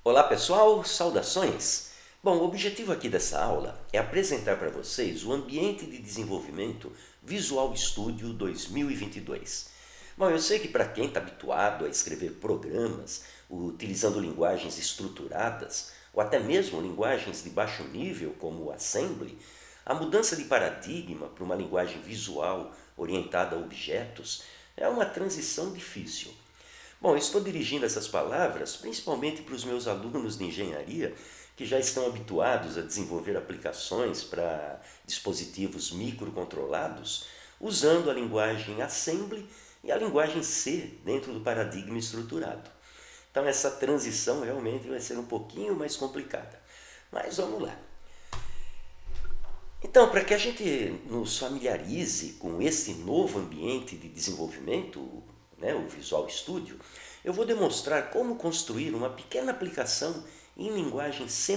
Olá pessoal, saudações! Bom, o objetivo aqui dessa aula é apresentar para vocês o ambiente de desenvolvimento Visual Studio 2022. Bom, eu sei que para quem está habituado a escrever programas utilizando linguagens estruturadas ou até mesmo linguagens de baixo nível como o Assembly, a mudança de paradigma para uma linguagem visual orientada a objetos é uma transição difícil. Bom, eu estou dirigindo essas palavras principalmente para os meus alunos de engenharia que já estão habituados a desenvolver aplicações para dispositivos microcontrolados usando a linguagem Assembly e a linguagem C dentro do paradigma estruturado. Então essa transição realmente vai ser um pouquinho mais complicada, mas vamos lá. Então, para que a gente nos familiarize com esse novo ambiente de desenvolvimento, o Visual Studio, eu vou demonstrar como construir uma pequena aplicação em linguagem C++.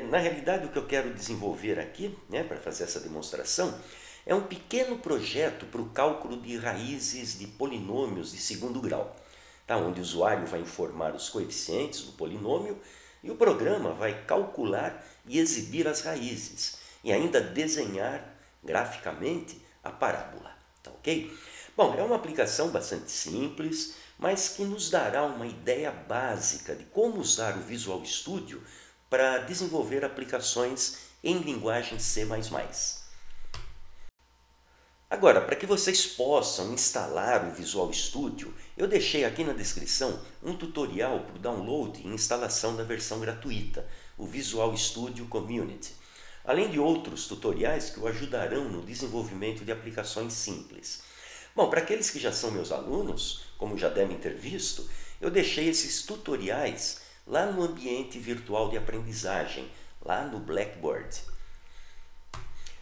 Na realidade, o que eu quero desenvolver aqui, para fazer essa demonstração, é um pequeno projeto para o cálculo de raízes de polinômios de segundo grau, onde o usuário vai informar os coeficientes do polinômio e o programa vai calcular e exibir as raízes e ainda desenhar graficamente a parábola. Tá ok? Bom, é uma aplicação bastante simples, mas que nos dará uma ideia básica de como usar o Visual Studio para desenvolver aplicações em linguagem C++. Agora, para que vocês possam instalar o Visual Studio, eu deixei aqui na descrição um tutorial para o download e instalação da versão gratuita, o Visual Studio Community, além de outros tutoriais que o ajudarão no desenvolvimento de aplicações simples. Bom, para aqueles que já são meus alunos, como já devem ter visto, eu deixei esses tutoriais lá no ambiente virtual de aprendizagem, lá no Blackboard.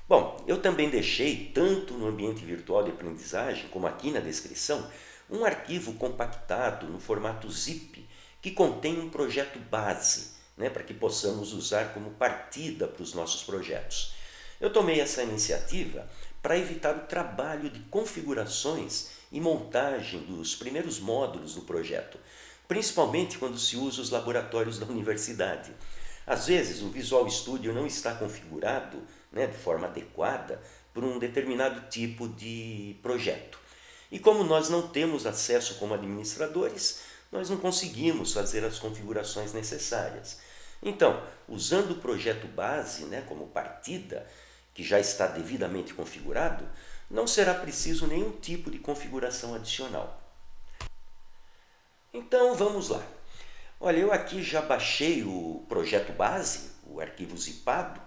Bom, eu também deixei, tanto no ambiente virtual de aprendizagem, como aqui na descrição, um arquivo compactado no formato zip, que contém um projeto base, para que possamos usar como partida para os nossos projetos. Eu tomei essa iniciativa para evitar o trabalho de configurações e montagem dos primeiros módulos do projeto, principalmente quando se usa os laboratórios da universidade. Às vezes o Visual Studio não está configurado de forma adequada para um determinado tipo de projeto. E como nós não temos acesso como administradores, nós não conseguimos fazer as configurações necessárias. Então, usando o projeto base como partida, que já está devidamente configurado, não será preciso nenhum tipo de configuração adicional. Então vamos lá. Olha, eu aqui já baixei o projeto base, o arquivo zipado,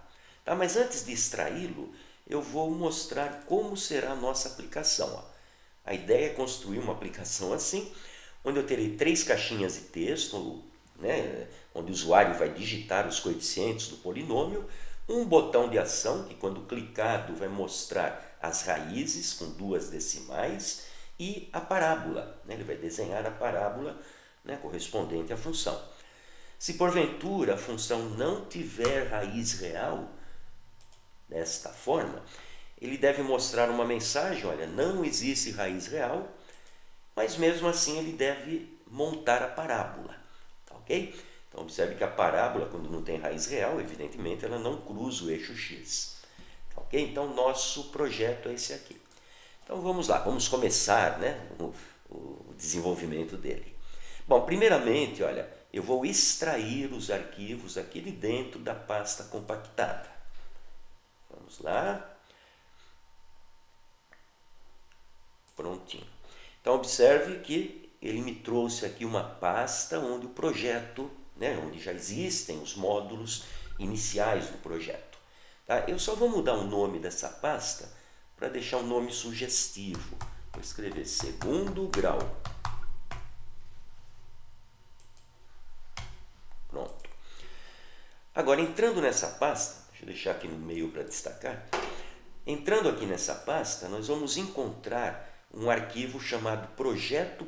mas antes de extraí-lo, eu vou mostrar como será a nossa aplicação. A ideia é construir uma aplicação assim, onde eu terei 3 caixinhas de texto, onde o usuário vai digitar os coeficientes do polinômio, um botão de ação, que quando clicado vai mostrar as raízes com 2 decimais, e a parábola, ele vai desenhar a parábola correspondente à função. Se porventura a função não tiver raiz real, desta forma, ele deve mostrar uma mensagem, olha, não existe raiz real, mas mesmo assim ele deve montar a parábola, tá ok? Então observe que a parábola, quando não tem raiz real, evidentemente ela não cruza o eixo x, tá ok? Então nosso projeto é esse aqui. Então vamos lá, vamos começar o desenvolvimento dele. Bom, primeiramente, olha, eu vou extrair os arquivos aqui de dentro da pasta compactada. Vamos lá. Prontinho. Então observe que ele me trouxe aqui uma pasta onde o projeto, onde já existem os módulos iniciais do projeto. Eu só vou mudar o nome dessa pasta para deixar um nome sugestivo. Vou escrever segundo grau. Pronto. Agora, entrando nessa pasta, deixa eu deixar aqui no meio para destacar. Entrando aqui nessa pasta, nós vamos encontrar um arquivo chamado projeto.sln.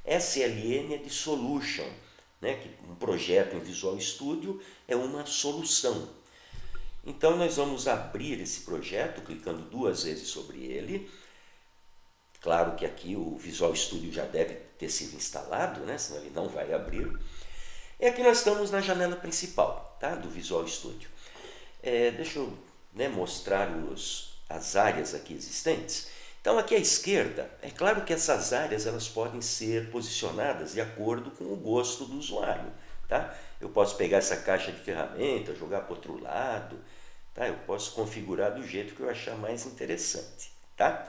SLN é de solution, que um projeto em Visual Studio é uma solução. Então nós vamos abrir esse projeto clicando 2 vezes sobre ele. Claro que aqui o Visual Studio já deve ter sido instalado, né? Senão ele não vai abrir. E aqui nós estamos na janela principal, tá? Do Visual Studio. Deixa eu, né, mostrar as áreas aqui existentes. Então aqui à esquerda, é claro que essas áreas elas podem ser posicionadas de acordo com o gosto do usuário. Tá? Eu posso pegar essa caixa de ferramentas, jogar para o outro lado. Tá? Eu posso configurar do jeito que eu achar mais interessante. Tá?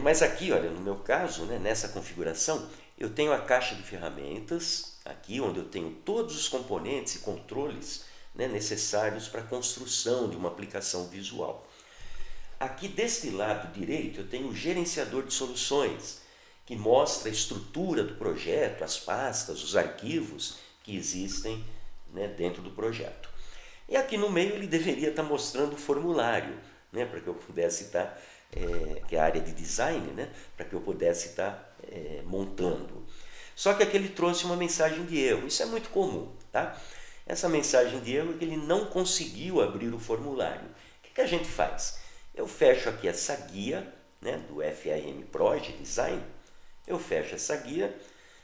Mas aqui, olha, no meu caso, né, nessa configuração, eu tenho a caixa de ferramentas, aqui onde eu tenho todos os componentes e controles, né, necessários para a construção de uma aplicação visual. Aqui deste lado direito eu tenho o gerenciador de soluções, que mostra a estrutura do projeto, as pastas, os arquivos que existem, né, dentro do projeto. E aqui no meio ele deveria estar mostrando o formulário, né, para que eu pudesse estar, que é a área de design, né, para que eu pudesse estar montando. Só que aqui ele trouxe uma mensagem de erro, isso é muito comum, tá? Essa mensagem de erro é que ele não conseguiu abrir o formulário. O que a gente faz? Eu fecho aqui essa guia, né, do FRM Project Design, eu fecho essa guia,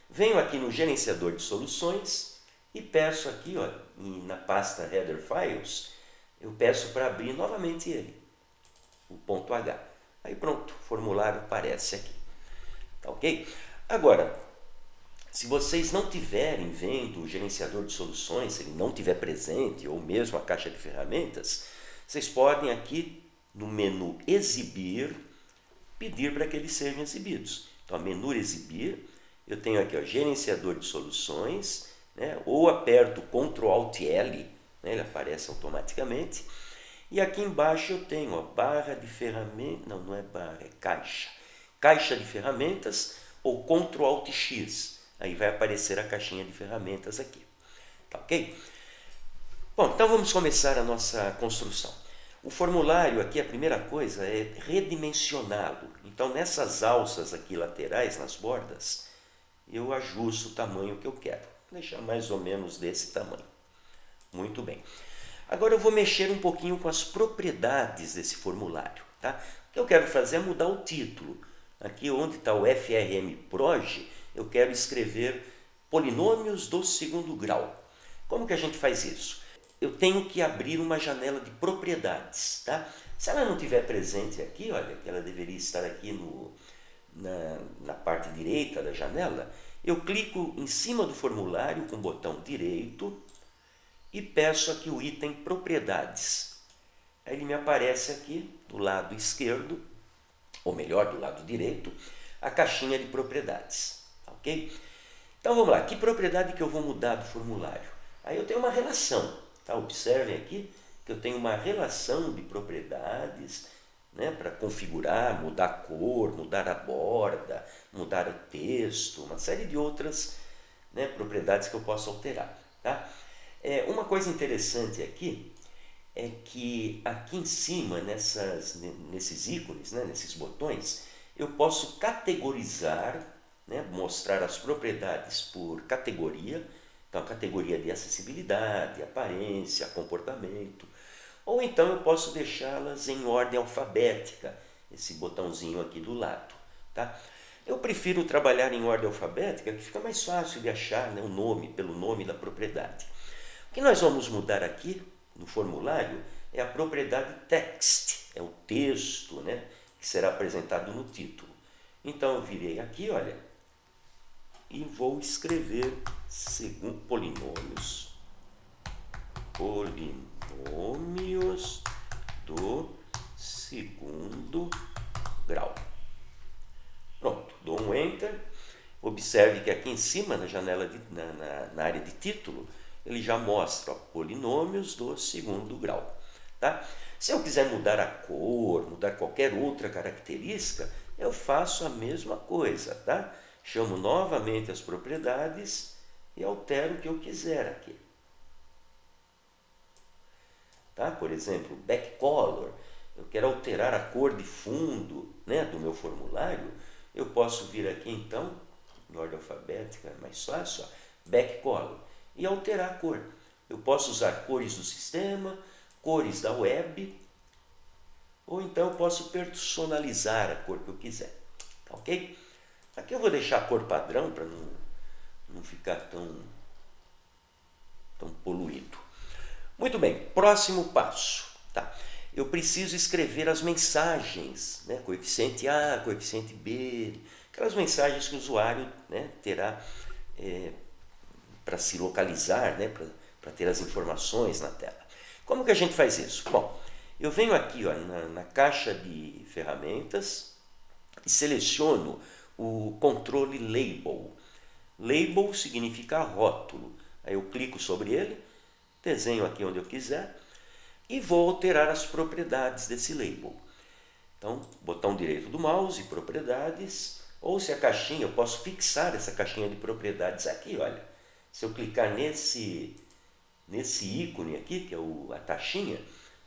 venho aqui no gerenciador de soluções e peço aqui, ó, na pasta Header Files, eu peço para abrir novamente ele, o ponto H. Aí pronto, o formulário aparece aqui. Tá ok? Agora, se vocês não tiverem vendo o gerenciador de soluções, se ele não estiver presente, ou mesmo a caixa de ferramentas, vocês podem aqui no menu Exibir, pedir para que eles sejam exibidos. Então, menu Exibir, eu tenho aqui o gerenciador de soluções, né, ou aperto Ctrl Alt L, né, ele aparece automaticamente. E aqui embaixo eu tenho a barra de ferramentas, não é barra, é caixa. Caixa de ferramentas ou Ctrl Alt X. Aí vai aparecer a caixinha de ferramentas aqui. Tá ok? Bom, então vamos começar a nossa construção. O formulário aqui, a primeira coisa é redimensioná-lo. Então nessas alças aqui laterais, nas bordas, eu ajusto o tamanho que eu quero. Vou deixar mais ou menos desse tamanho. Muito bem. Agora eu vou mexer um pouquinho com as propriedades desse formulário. Tá? O que eu quero fazer é mudar o título. Aqui onde está o FRM Proj, eu quero escrever polinômios do segundo grau. Como que a gente faz isso? Eu tenho que abrir uma janela de propriedades. Tá? Se ela não estiver presente aqui, olha, que ela deveria estar aqui na parte direita da janela, eu clico em cima do formulário com o botão direito e peço aqui o item propriedades. Aí ele me aparece aqui do lado esquerdo, ou melhor, do lado direito, a caixinha de propriedades. Ok? Então vamos lá, que propriedade que eu vou mudar do formulário? Aí eu tenho uma relação, tá? Observem aqui que eu tenho uma relação de propriedades, né, para configurar, mudar a cor, mudar a borda, mudar o texto, uma série de outras, né, propriedades que eu posso alterar. Tá? Uma coisa interessante aqui é que aqui em cima, nesses ícones, né, nesses botões, eu posso categorizar, né, mostrar as propriedades por categoria. Então, a categoria de acessibilidade, aparência, comportamento. Ou então eu posso deixá-las em ordem alfabética, esse botãozinho aqui do lado. Tá? Eu prefiro trabalhar em ordem alfabética, que fica mais fácil de achar, né, o nome, pelo nome da propriedade. O que nós vamos mudar aqui no formulário é a propriedade text, é o texto, né, que será apresentado no título. Então eu virei aqui, olha, e vou escrever segundo polinômios do segundo grau. Pronto, dou um Enter. Observe que aqui em cima, na janela, na área de título, ele já mostra, ó, polinômios do segundo grau. Tá? Se eu quiser mudar a cor, mudar qualquer outra característica, eu faço a mesma coisa. Tá? Chamo novamente as propriedades e altero o que eu quiser aqui. Tá? Por exemplo, backcolor, eu quero alterar a cor de fundo, né, do meu formulário, eu posso vir aqui então, em ordem alfabética, é mais fácil, ó, backcolor, e alterar a cor. Eu posso usar cores do sistema, cores da web, ou então eu posso personalizar a cor que eu quiser, tá ok? Aqui eu vou deixar a cor padrão para não ficar tão poluído. Muito bem, próximo passo, tá? Eu preciso escrever as mensagens, né? Coeficiente A, coeficiente B, aquelas mensagens que o usuário, né, terá para se localizar, né, para ter as informações na tela. Como que a gente faz isso? Bom, eu venho aqui, ó, na caixa de ferramentas e seleciono o controle Label. Label significa rótulo. Aí eu clico sobre ele, desenho aqui onde eu quiser e vou alterar as propriedades desse label. Então, botão direito do mouse, propriedades, ou se a caixinha, eu posso fixar essa caixinha de propriedades aqui, olha. Se eu clicar nesse ícone aqui, que é a taxinha,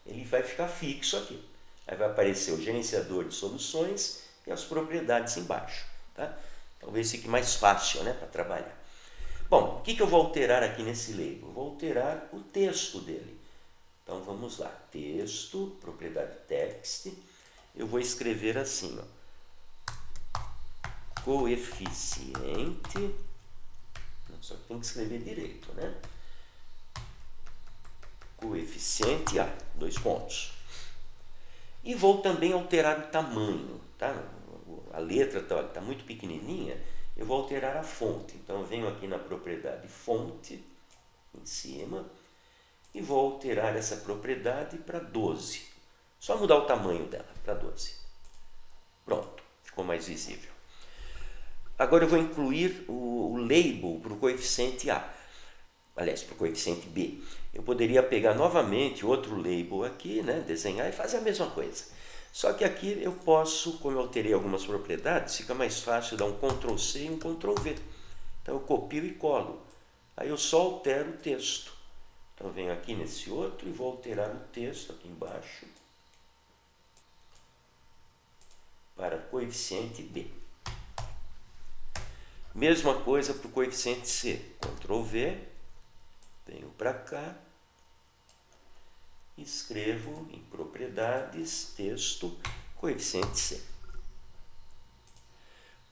ele vai ficar fixo aqui. Aí vai aparecer o gerenciador de soluções e as propriedades embaixo, tá? Talvez fique mais fácil, né, para trabalhar. Bom, o que eu vou alterar aqui nesse label? Vou alterar o texto dele. Então vamos lá, texto, propriedade text, eu vou escrever assim, ó, coeficiente, só que tem que escrever direito, né? Coeficiente A, 2 pontos. E vou também alterar o tamanho, tá? A letra está muito pequenininha, eu vou alterar a fonte. Então eu venho aqui na propriedade fonte, em cima, e vou alterar essa propriedade para 12. Só mudar o tamanho dela para 12. Pronto, ficou mais visível. Agora eu vou incluir o label para o coeficiente A. Aliás, para o coeficiente B. Eu poderia pegar novamente outro label aqui, né, desenhar e fazer a mesma coisa. Só que aqui eu posso, como eu alterei algumas propriedades, fica mais fácil dar um Ctrl C e um Ctrl V. Então eu copio e colo. Aí eu só altero o texto. Então eu venho aqui nesse outro e vou alterar o texto aqui embaixo para coeficiente B. Mesma coisa para o coeficiente C. Ctrl V, venho para cá, escrevo em propriedades, texto, coeficiente C.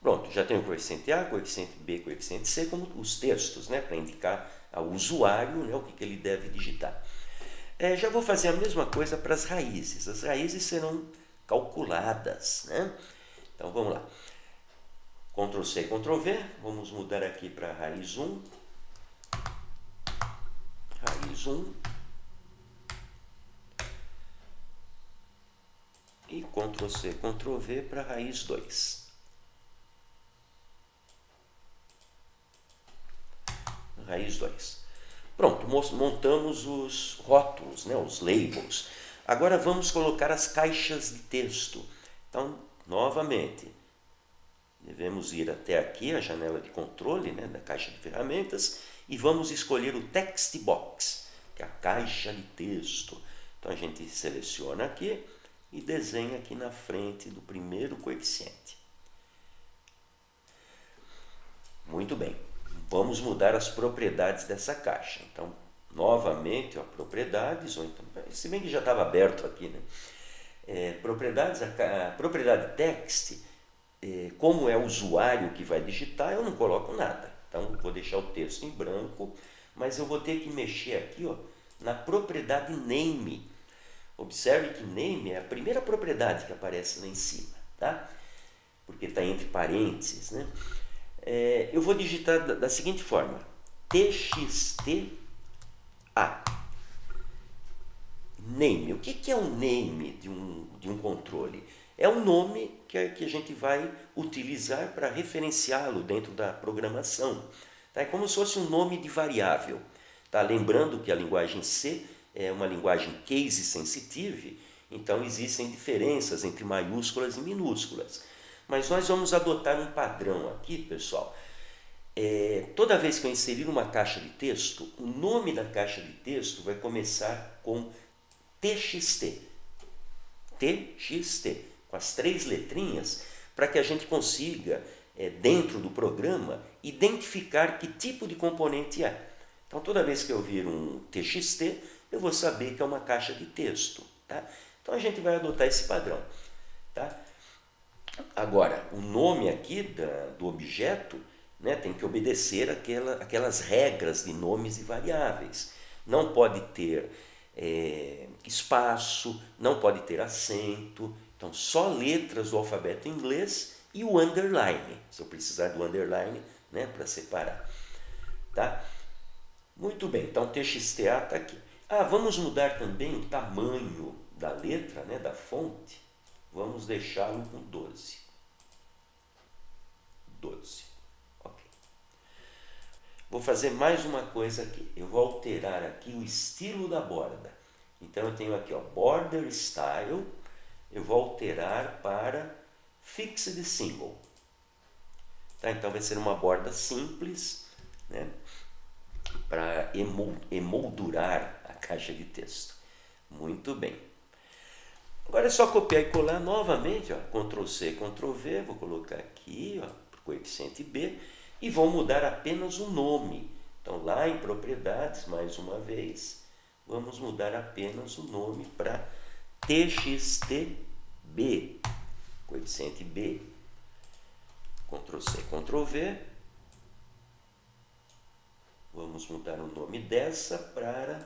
Pronto, já tenho o coeficiente A, coeficiente B, coeficiente C, como os textos, né, para indicar ao usuário, né, o que ele deve digitar. Já vou fazer a mesma coisa para as raízes. As raízes serão calculadas, né? Então vamos lá. Ctrl C, Ctrl V, vamos mudar aqui para raiz 1. Raiz 1. E Ctrl C, Ctrl V para raiz 2. Raiz 2. Pronto, montamos os rótulos, né, os labels. Agora vamos colocar as caixas de texto. Então, novamente, devemos ir até aqui, a janela de controle, né, da caixa de ferramentas, e vamos escolher o text box, que é a caixa de texto. Então a gente seleciona aqui e desenha aqui na frente do primeiro coeficiente. Muito bem, vamos mudar as propriedades dessa caixa. Então, novamente, ó, propriedades, ou então, se bem que já estava aberto aqui, né? Propriedades, a propriedade text, como é o usuário que vai digitar, eu não coloco nada. Então, vou deixar o texto em branco, mas eu vou ter que mexer aqui, ó, na propriedade name. Observe que name é a primeira propriedade que aparece lá em cima, tá? Porque está entre parênteses, né? Eu vou digitar da seguinte forma, txt A. Name. O que é um name de um controle? É um nome que a gente vai utilizar para referenciá-lo dentro da programação. Tá? É como se fosse um nome de variável. Tá? Lembrando que a linguagem C é uma linguagem case sensitive, então existem diferenças entre maiúsculas e minúsculas. Mas nós vamos adotar um padrão aqui, pessoal. Toda vez que eu inserir uma caixa de texto, o nome da caixa de texto vai começar com TXT. TXT, com as 3 letrinhas, para que a gente consiga, dentro do programa, identificar que tipo de componente é. Então, toda vez que eu vir um TXT, eu vou saber que é uma caixa de texto. Tá? Então a gente vai adotar esse padrão, tá? Agora, o nome aqui do objeto, né, tem que obedecer aquelas regras de nomes e variáveis. Não pode ter espaço, não pode ter acento. Então, só letras do alfabeto inglês e o underline, se eu precisar do underline, né, para separar. Tá? Muito bem, então TXTA está aqui. Vamos mudar também o tamanho da letra, né, da fonte. Vamos deixá-lo com 12. 12. Ok. Vou fazer mais uma coisa aqui. Eu vou alterar aqui o estilo da borda. Então eu tenho aqui, ó, Border Style. Eu vou alterar para Fixed Symbol. Tá? Então vai ser uma borda simples, né, para emoldurar a caixa de texto. Muito bem. Agora é só copiar e colar novamente, ó, Ctrl C, Ctrl V, vou colocar aqui, ó, para o coeficiente B, e vou mudar apenas o nome. Então lá em propriedades, mais uma vez, vamos mudar apenas o nome para TXTB, coeficiente B. Ctrl C, Ctrl V, vamos mudar o nome dessa para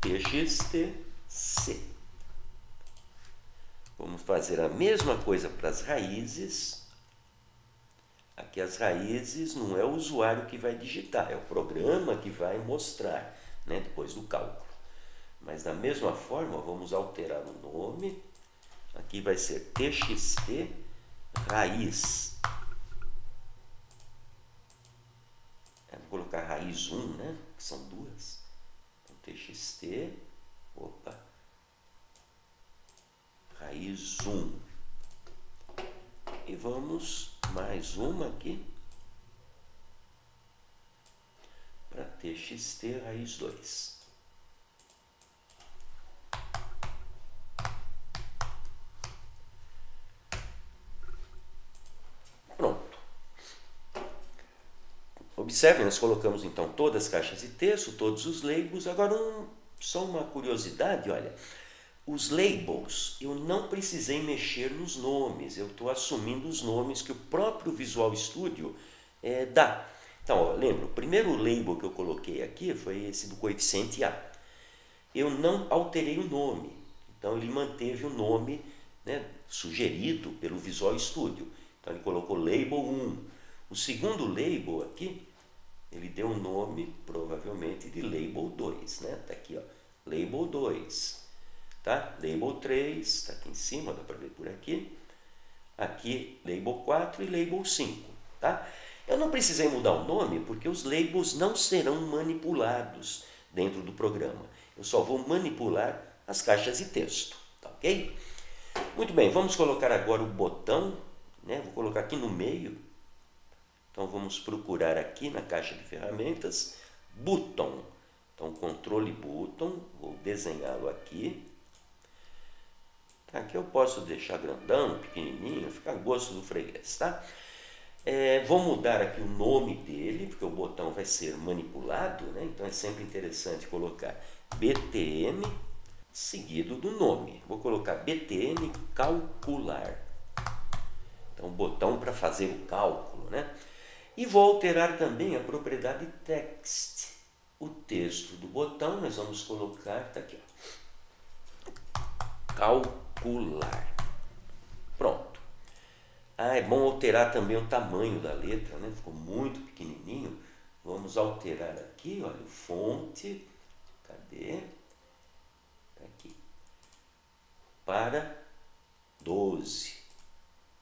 TXTC. Vamos fazer a mesma coisa para as raízes. Aqui as raízes não é o usuário que vai digitar, é o programa que vai mostrar, né, depois do cálculo. Mas da mesma forma, vamos alterar o nome. Aqui vai ser TXT raiz. Vou colocar raiz 1, né, que são duas. Então, TXT, raiz 1. E vamos mais uma aqui para TXT raiz 2. Pronto. Observem, nós colocamos então todas as caixas de texto, todos os labels. Agora, só uma curiosidade, olha. Os labels, eu não precisei mexer nos nomes, eu estou assumindo os nomes que o próprio Visual Studio dá. Então, ó, lembra, o primeiro label que eu coloquei aqui foi esse do coeficiente A. Eu não alterei o nome, então ele manteve o nome, né, sugerido pelo Visual Studio. Então ele colocou label 1. O segundo label aqui, ele deu o nome, provavelmente, de label 2, né? Está aqui, ó, label 2. Tá? Label 3, está aqui em cima, dá para ver por aqui. Aqui, label 4 e label 5. Tá? Eu não precisei mudar o nome porque os labels não serão manipulados dentro do programa. Eu só vou manipular as caixas de texto. Tá, ok? Muito bem, vamos colocar agora o botão, né? Vou colocar aqui no meio. Então vamos procurar aqui na caixa de ferramentas, button. Então, controle button, vou desenhá-lo aqui. Aqui eu posso deixar grandão, pequenininho, fica a gosto do freguês, tá? Vou mudar aqui o nome dele, porque o botão vai ser manipulado, né? Então é sempre interessante colocar BTN seguido do nome. Vou colocar BTN calcular. Então, botão para fazer o cálculo, né? E vou alterar também a propriedade text. O texto do botão nós vamos colocar, tá aqui, ó, calcular. Pronto. É bom alterar também o tamanho da letra, né? Ficou muito pequenininho. Vamos alterar aqui, olha, fonte, cadê? Tá aqui. Para 12.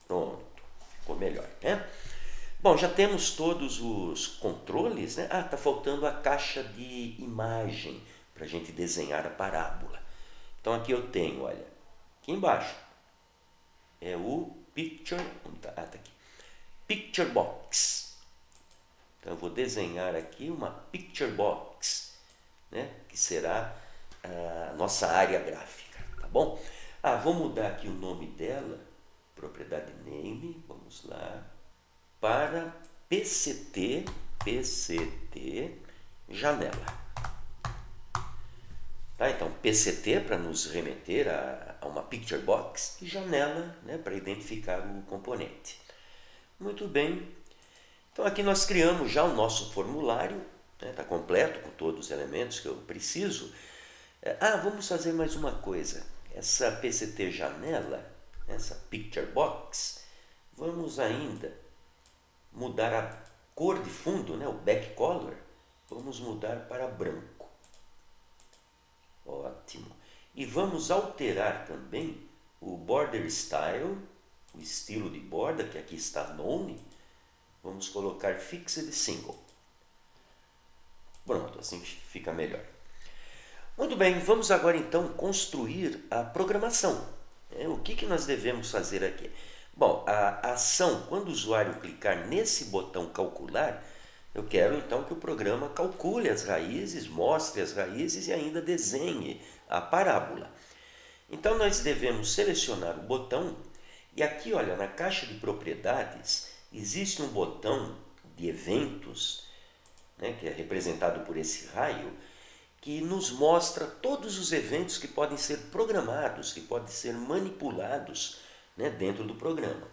Pronto. Ficou melhor, né? Bom, já temos todos os controles, né? Tá faltando a caixa de imagem para a gente desenhar a parábola. Então aqui eu tenho, olha, aqui embaixo é o Picture, tá aqui, Picture Box. Então eu vou desenhar aqui uma Picture Box, né? Que será a nossa área gráfica, tá bom? Vou mudar aqui o nome dela, propriedade name, vamos lá, para PCT janela. Tá? Então, PCT para nos remeter a uma picture box e janela, né, para identificar o componente. Muito bem. Então, aqui nós criamos já o nosso formulário, está completo com todos os elementos que eu preciso. Vamos fazer mais uma coisa. Essa PCT janela, essa picture box, vamos ainda mudar a cor de fundo, né, o back color, vamos mudar para branco. Ótimo. E vamos alterar também o border style, o estilo de borda, que aqui está nome. Vamos colocar fixed single. Pronto, assim fica melhor. Muito bem, vamos agora então construir a programação. O que nós devemos fazer aqui? Bom, a ação, quando o usuário clicar nesse botão calcular, eu quero então que o programa calcule as raízes, mostre as raízes e ainda desenhe a parábola. Então nós devemos selecionar o botão e aqui, olha, na caixa de propriedades existe um botão de eventos, né, que é representado por esse raio, que nos mostra todos os eventos que podem ser programados, que podem ser manipulados, né, dentro do programa.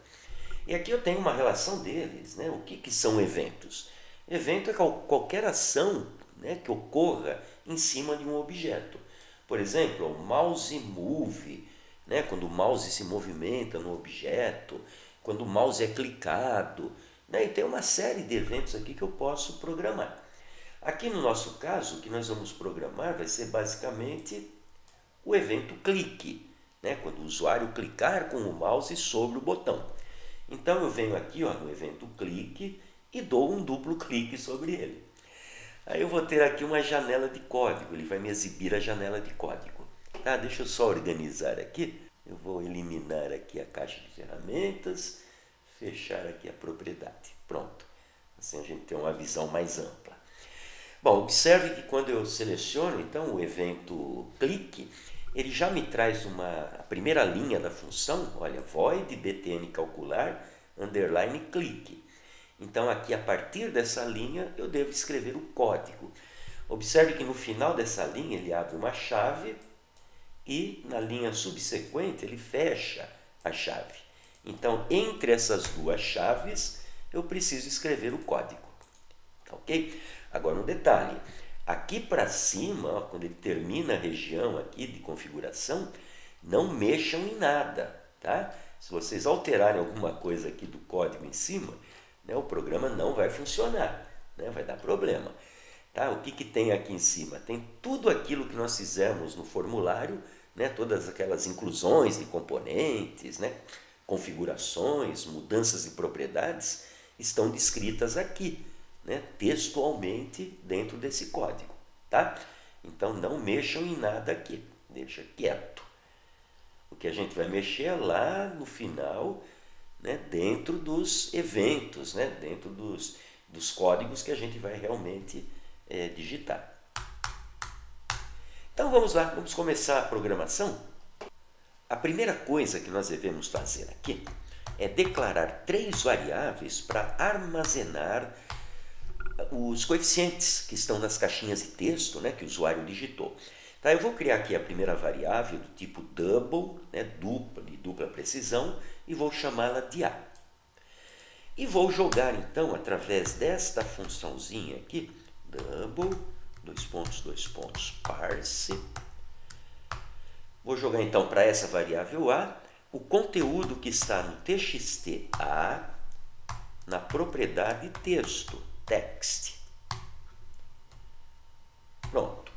E aqui eu tenho uma relação deles, né? O que são eventos? Evento é qualquer ação, né, que ocorra em cima de um objeto. Por exemplo, o mouse move, né, quando o mouse se movimenta no objeto, quando o mouse é clicado, né, e tem uma série de eventos aqui que eu posso programar. Aqui no nosso caso, o que nós vamos programar vai ser basicamente o evento clique, né, quando o usuário clicar com o mouse sobre o botão. Então eu venho aqui, ó, no evento clique e dou um duplo clique sobre ele. Aí eu vou ter aqui uma janela de código, ele vai me exibir a janela de código. Tá, deixa eu só organizar aqui. Eu vou eliminar aqui a caixa de ferramentas, fechar aqui a propriedade. Pronto, assim a gente tem uma visão mais ampla. Bom, observe que quando eu seleciono então o evento clique, ele já me traz a primeira linha da função, olha, void btn calcular underline clique. Então aqui a partir dessa linha eu devo escrever o código. Observe que no final dessa linha ele abre uma chave e na linha subsequente ele fecha a chave. Então entre essas duas chaves eu preciso escrever o código. Ok? Agora um detalhe, aqui para cima, ó, quando ele termina a região aqui de configuração, não mexam em nada, tá? Se vocês alterarem alguma coisa aqui do código em cima, né, o programa não vai funcionar, né, vai dar problema. Tá? O que tem aqui em cima? Tem tudo aquilo que nós fizemos no formulário, né, todas aquelas inclusões de componentes, né, configurações, mudanças de propriedades, estão descritas aqui, né, textualmente dentro desse código. Tá? Então não mexam em nada aqui, deixa quieto. O que a gente vai mexer é lá no final, né, dentro dos eventos, né, dentro dos códigos que a gente vai realmente digitar. Então vamos lá, vamos começar a programação. A primeira coisa que nós devemos fazer aqui é declarar 3 variáveis para armazenar os coeficientes que estão nas caixinhas de texto, né, que o usuário digitou. Tá, eu vou criar aqui a primeira variável do tipo double, né, de dupla precisão, e vou chamá-la de A. E vou jogar então, através desta funçãozinha aqui, double, dois pontos, parse. Vou jogar então para essa variável A o conteúdo que está no txt A na propriedade texto, text. Pronto.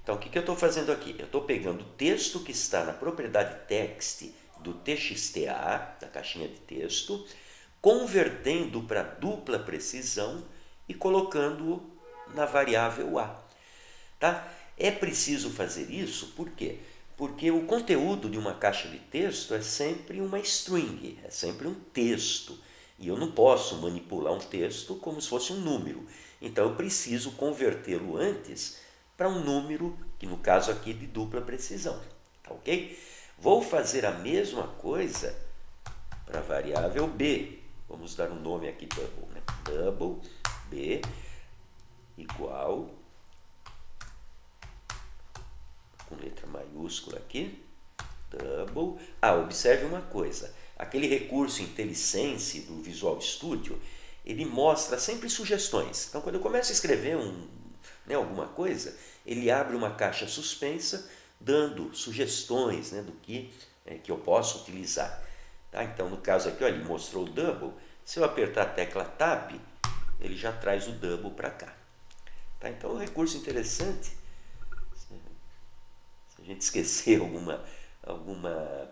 Então, o que eu estou fazendo aqui? Eu estou pegando o texto que está na propriedade text do txt-a, da caixinha de texto, convertendo para dupla precisão e colocando-o na variável A. Tá? É preciso fazer isso, por quê? Porque o conteúdo de uma caixa de texto é sempre uma string, é sempre um texto. E eu não posso manipular um texto como se fosse um número. Então, eu preciso convertê-lo antes para um número, que no caso aqui de dupla precisão. Tá, ok? Vou fazer a mesma coisa para a variável b. Vamos dar um nome aqui, double, né? Double b igual com letra maiúscula aqui, double. Ah, observe uma coisa, aquele recurso IntelliSense do Visual Studio, ele mostra sempre sugestões. Então, quando eu começo a escrever alguma coisa, ele abre uma caixa suspensa, dando sugestões, do que eu posso utilizar. Tá? Então, no caso aqui, ele mostrou o double. Se eu apertar a tecla Tab, ele já traz o double para cá. Tá? Então, é um recurso interessante. Se a gente esquecer alguma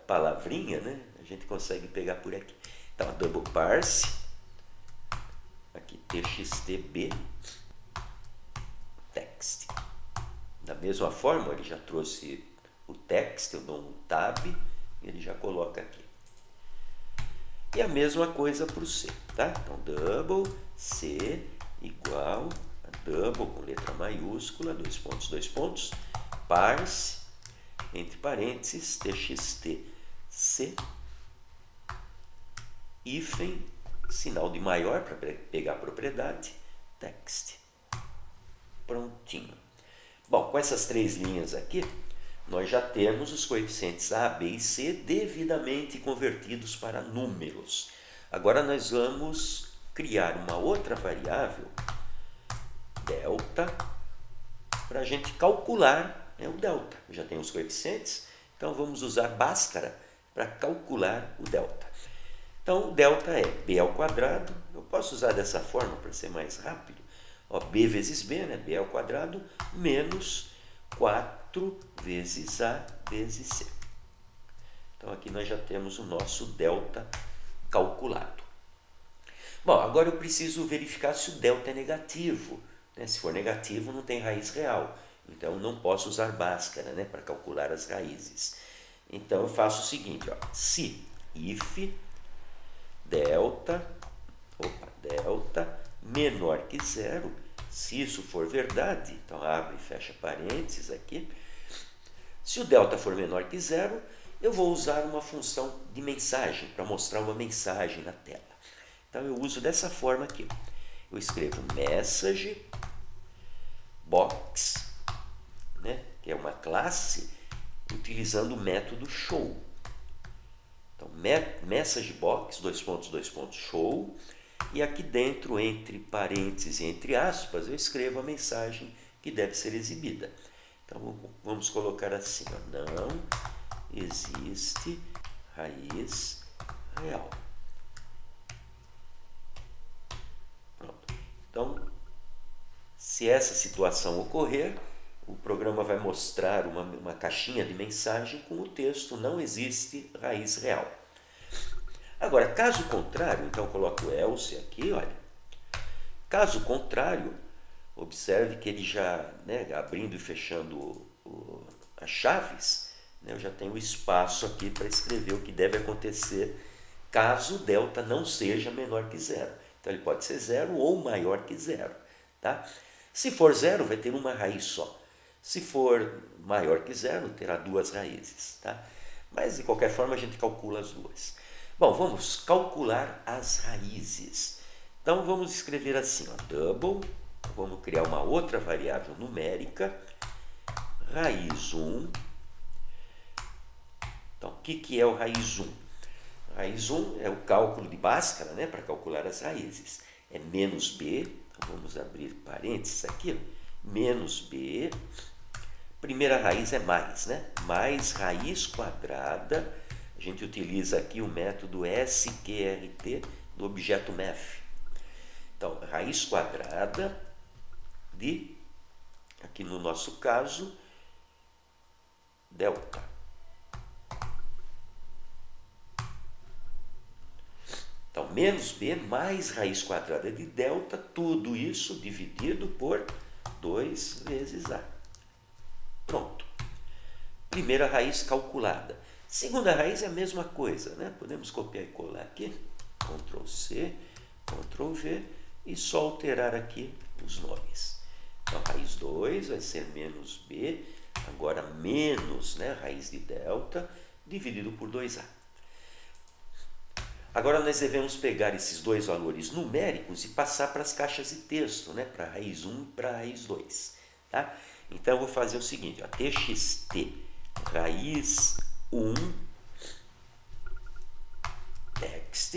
palavrinha, a gente consegue pegar por aqui. Então, double parse, aqui txtb, text. Da mesma forma, ele já trouxe o text, eu dou um tab e ele já coloca aqui. E a mesma coisa para o C, tá? Então, double C igual a double com letra maiúscula, dois pontos, parse, entre parênteses, txtc, hífen, sinal de maior para pegar a propriedade, text. Prontinho. Bom, com essas três linhas aqui, nós já temos os coeficientes A, B e C devidamente convertidos para números. Agora nós vamos criar uma outra variável, delta, para a gente calcular o delta. Já tem os coeficientes, então vamos usar Bhaskara para calcular o delta. Então, o delta é b ao quadrado, eu posso usar dessa forma para ser mais rápido, b vezes b, b ao quadrado, menos 4 vezes a vezes c. Então, aqui nós já temos o nosso delta calculado. Bom, agora eu preciso verificar se o delta é negativo. Se for negativo, não tem raiz real. Então, não posso usar Bhaskara para calcular as raízes. Então, eu faço o seguinte, se if delta menor que zero, se isso for verdade, então abre e fecha parênteses aqui. Se o delta for menor que zero, eu vou usar uma função de mensagem para mostrar uma mensagem na tela. Então eu uso dessa forma aqui. Eu escrevo message box, que é uma classe utilizando o método show. Então, message box, dois pontos, show, e aqui dentro, entre parênteses e entre aspas, eu escrevo a mensagem que deve ser exibida. Então, vamos colocar assim, não existe raiz real. Pronto. Então, se essa situação ocorrer, o programa vai mostrar uma caixinha de mensagem com o texto não existe raiz real. Agora, caso contrário, então eu coloco else aqui, olha. Caso contrário, observe que ele já, abrindo e fechando as chaves, eu já tenho espaço aqui para escrever o que deve acontecer caso o delta não seja menor que zero. Então, ele pode ser zero ou maior que zero. Tá? Se for zero, vai ter uma raiz só. Se for maior que zero, terá duas raízes. Tá? Mas, de qualquer forma, a gente calcula as duas. Bom, vamos calcular as raízes. Então, vamos escrever assim, double, vamos criar uma outra variável numérica, raiz 1. Então, o que é o raiz 1? Raiz 1 é o cálculo de Bhaskara, para calcular as raízes. É menos b, então vamos abrir parênteses aqui, menos b, primeira raiz é mais, mais raiz quadrada, a gente utiliza aqui o método sqrt do objeto math. Então, raiz quadrada de, aqui no nosso caso, delta. Então, menos b mais raiz quadrada de delta, tudo isso dividido por 2 vezes a. Pronto. Primeira raiz calculada. Segunda raiz é a mesma coisa, Podemos copiar e colar aqui, Ctrl C, Ctrl V, e só alterar aqui os nomes. Então, raiz 2 vai ser menos b, agora menos, raiz de delta, dividido por 2a. Agora, nós devemos pegar esses dois valores numéricos e passar para as caixas de texto, para a raiz 1 e para a raiz 2. Tá? Então eu vou fazer o seguinte, ó, txt raiz 1 text.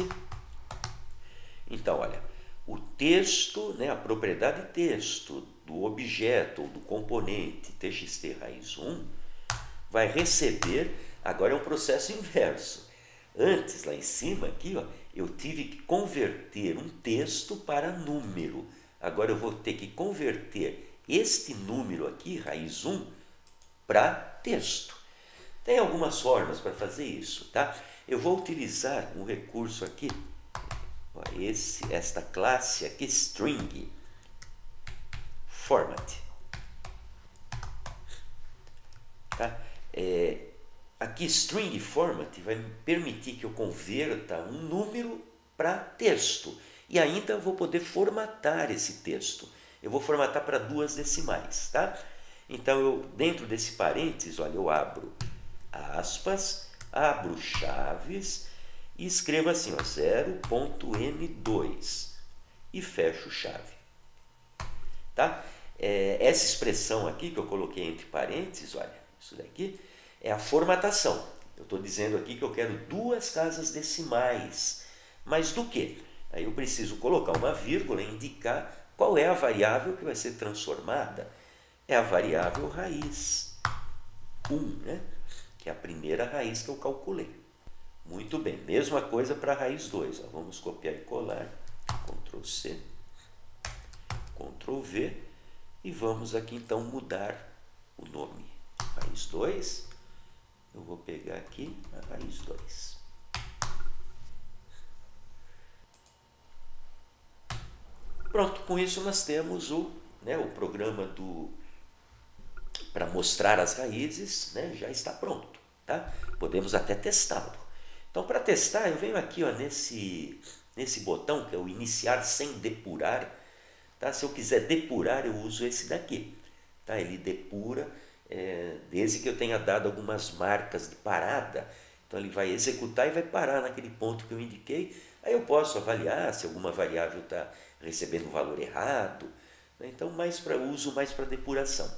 Então, olha, o texto, né, a propriedade texto do objeto ou do componente txt raiz 1 vai receber, agora é um processo inverso. Antes, lá em cima, aqui, ó, eu tive que converter um texto para número. Agora eu vou ter que converter este número aqui, raiz 1, para texto. Tem algumas formas para fazer isso, tá? Eu vou utilizar um recurso aqui, ó, esta classe aqui, string format. Tá? Aqui, string format vai me permitir que eu converta um número para texto. E ainda vou poder formatar esse texto. Eu vou formatar para 2 decimais, tá? Então, dentro desse parênteses, olha, eu abro aspas, abro chaves e escrevo assim, ó, 0.n2 e fecho chave. Tá? Essa expressão aqui que eu coloquei entre parênteses, olha, isso daqui é a formatação. Eu estou dizendo aqui que eu quero 2 casas decimais. Mas do quê? Aí eu preciso colocar uma vírgula e indicar qual é a variável que vai ser transformada. É a variável raiz 1, né? Que é a primeira raiz que eu calculei. Muito bem, mesma coisa para a raiz 2. Ó. Vamos copiar e colar. Ctrl C, Ctrl V. E vamos aqui então mudar o nome. Raiz 2. Eu vou pegar aqui a raiz 2. Pronto, com isso nós temos o programa para mostrar as raízes, né, já está pronto. Tá? Podemos até testá-lo. Então, para testar, eu venho aqui ó, nesse botão, que é o iniciar sem depurar. Tá? Se eu quiser depurar, eu uso esse daqui. Tá? Ele depura, desde que eu tenha dado algumas marcas de parada. Então, ele vai executar e vai parar naquele ponto que eu indiquei. Aí eu posso avaliar se alguma variável está recebendo um valor errado. Né? Então, uso mais para depuração.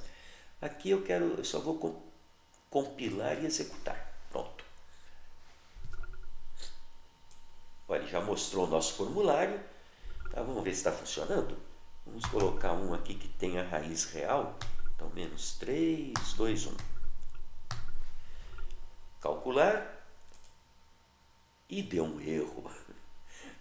Aqui eu só vou compilar e executar. Pronto. Olha, já mostrou o nosso formulário. Tá? Vamos ver se está funcionando. Vamos colocar um aqui que tem a raiz real. Então, menos 3, 2, 1. Calcular. E deu um erro.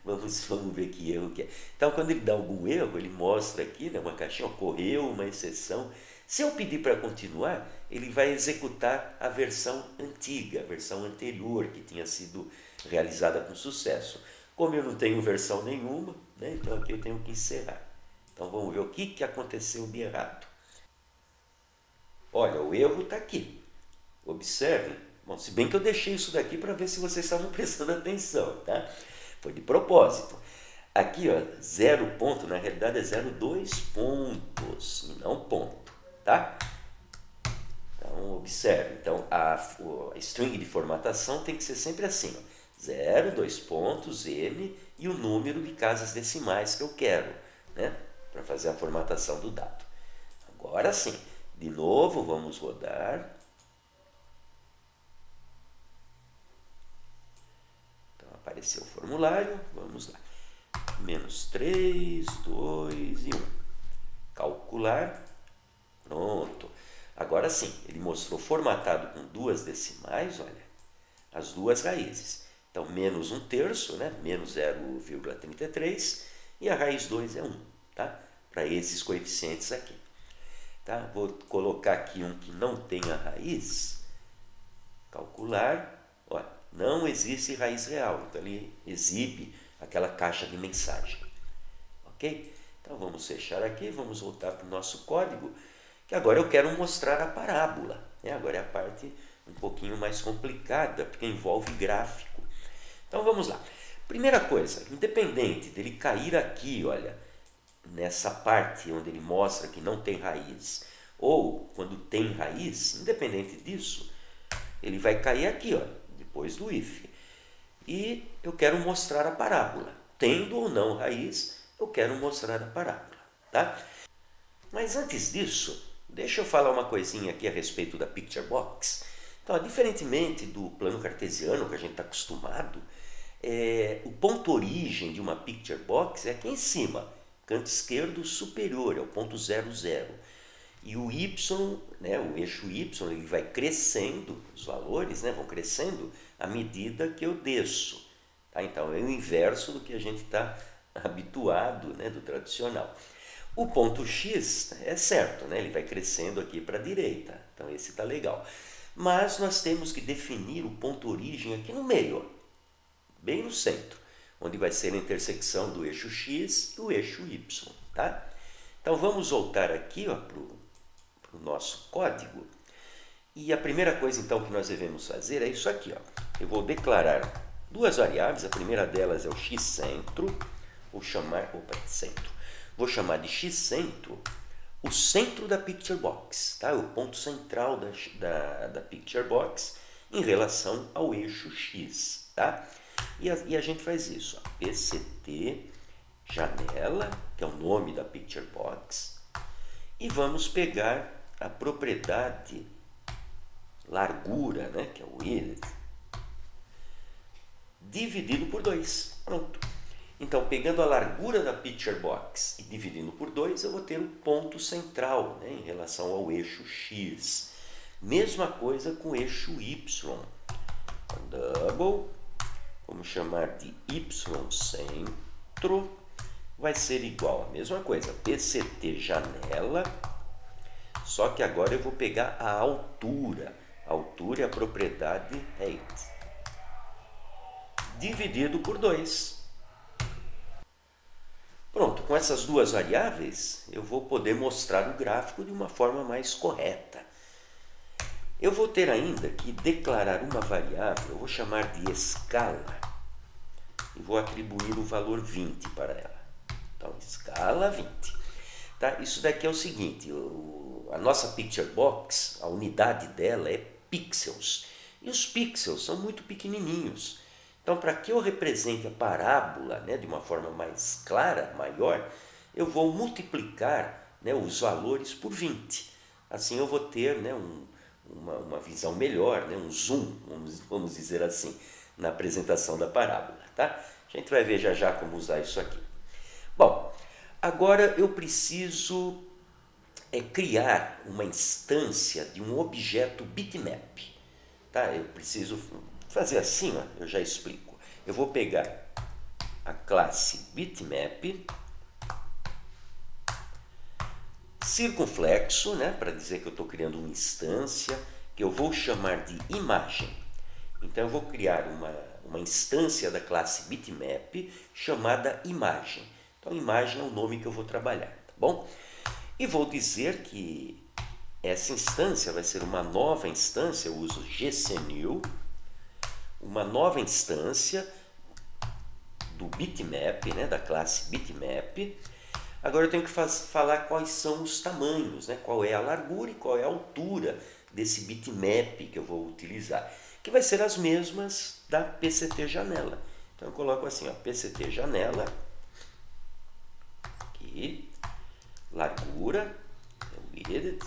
Vamos ver que erro que é. Então, quando ele dá algum erro, ele mostra aqui, né, uma caixinha, ocorreu uma exceção. Se eu pedir para continuar, ele vai executar a versão antiga, a versão anterior, que tinha sido realizada com sucesso. Como eu não tenho versão nenhuma, né, então aqui eu tenho que encerrar. Então, vamos ver o que aconteceu de errado. Olha, o erro está aqui. Observem. Bom, se bem que eu deixei isso daqui para ver se vocês estavam prestando atenção, tá? Foi de propósito. Aqui, ó, 0 ponto, na realidade é 0,2 pontos, e não ponto, tá? Então, observe. Então, a string de formatação tem que ser sempre assim, ó, 0, 2 pontos, n, e o número de casas decimais que eu quero, né? Para fazer a formatação do dado. Agora sim, de novo, vamos rodar. Apareceu o formulário, vamos lá. Menos 3, 2 e 1. Calcular. Pronto. Agora sim, ele mostrou formatado com 2 decimais, olha, as 2 raízes. Então, menos 1/3, né? Menos 0,33, e a raiz 2 é 1, tá? Para esses coeficientes aqui. Tá? Vou colocar aqui um que não tenha raiz. Calcular. Olha, não existe raiz real, então ele exibe aquela caixa de mensagem. Ok? Então vamos fechar aqui, vamos voltar para o nosso código, que agora eu quero mostrar a parábola. Né? Agora é a parte um pouquinho mais complicada, porque envolve gráfico. Então vamos lá. Primeira coisa, independente dele cair aqui, olha, nessa parte onde ele mostra que não tem raiz, ou quando tem raiz, independente disso, ele vai cair aqui, ó, depois do if. E eu quero mostrar a parábola. Tendo ou não raiz, eu quero mostrar a parábola. Tá? Mas antes disso, Deixa eu falar uma coisinha aqui a respeito da Picture Box. Então, diferentemente do plano cartesiano que a gente está acostumado, o ponto origem de uma Picture Box é aqui em cima, canto esquerdo superior, é o ponto 0, 0. E o y, né, o eixo y, ele vai crescendo, os valores, né, vão crescendo à medida que eu desço. Tá? Então, é o inverso do que a gente está habituado, né, do tradicional. O ponto x é certo, né, ele vai crescendo aqui para a direita. Então, esse está legal. Mas nós temos que definir o ponto origem aqui no meio, ó, bem no centro, onde vai ser a intersecção do eixo x e o eixo y. Tá? Então, vamos voltar aqui para o nosso código. E a primeira coisa, então, que nós devemos fazer é isso aqui. Ó. Eu vou declarar duas variáveis. A primeira delas é o x-centro. Vou chamar de x-centro o centro da Picture Box. Tá? O ponto central da Picture Box em relação ao eixo x. Tá? E a gente faz isso. Ó. PCT janela, que é o nome da Picture Box. E vamos pegar a propriedade largura, né, que é o width, dividido por 2. Pronto. Então, pegando a largura da Picture Box e dividindo por 2, eu vou ter o ponto central, né, em relação ao eixo x. Mesma coisa com o eixo y. Double, vamos chamar de y-centro, vai ser igual a mesma coisa, PCT janela, só que agora eu vou pegar a altura. A altura é a propriedade height, dividido por 2. Pronto, com essas duas variáveis, eu vou poder mostrar o gráfico de uma forma mais correta. Eu vou ter ainda que declarar uma variável, eu vou chamar de escala, e vou atribuir o valor 20 para ela. Então, escala 20. Tá? Isso daqui é o seguinte, a nossa Picture Box, a unidade dela é pixels. E os pixels são muito pequenininhos. Então, para que eu represente a parábola, né, de uma forma mais clara, maior, eu vou multiplicar, né, os valores por 20. Assim eu vou ter, né, uma visão melhor, né, um zoom, vamos dizer assim, na apresentação da parábola. Tá? A gente vai ver já já como usar isso aqui. Bom, agora eu preciso criar uma instância de um objeto bitmap. Tá? Eu preciso fazer assim, ó, eu já explico. Eu vou pegar a classe bitmap, circunflexo, né, para dizer que eu estou criando uma instância, que eu vou chamar de imagem. Então, eu vou criar uma instância da classe bitmap chamada imagem. Então, imagem é o nome que eu vou trabalhar, tá bom? E vou dizer que essa instância vai ser uma nova instância, eu uso gcnew, uma nova instância do bitmap, né, da classe bitmap. Agora eu tenho que falar quais são os tamanhos, né, qual é a largura e qual é a altura desse bitmap que eu vou utilizar, que vai ser as mesmas da PCT janela. Então eu coloco assim, ó, PCT janela, aqui, largura, width,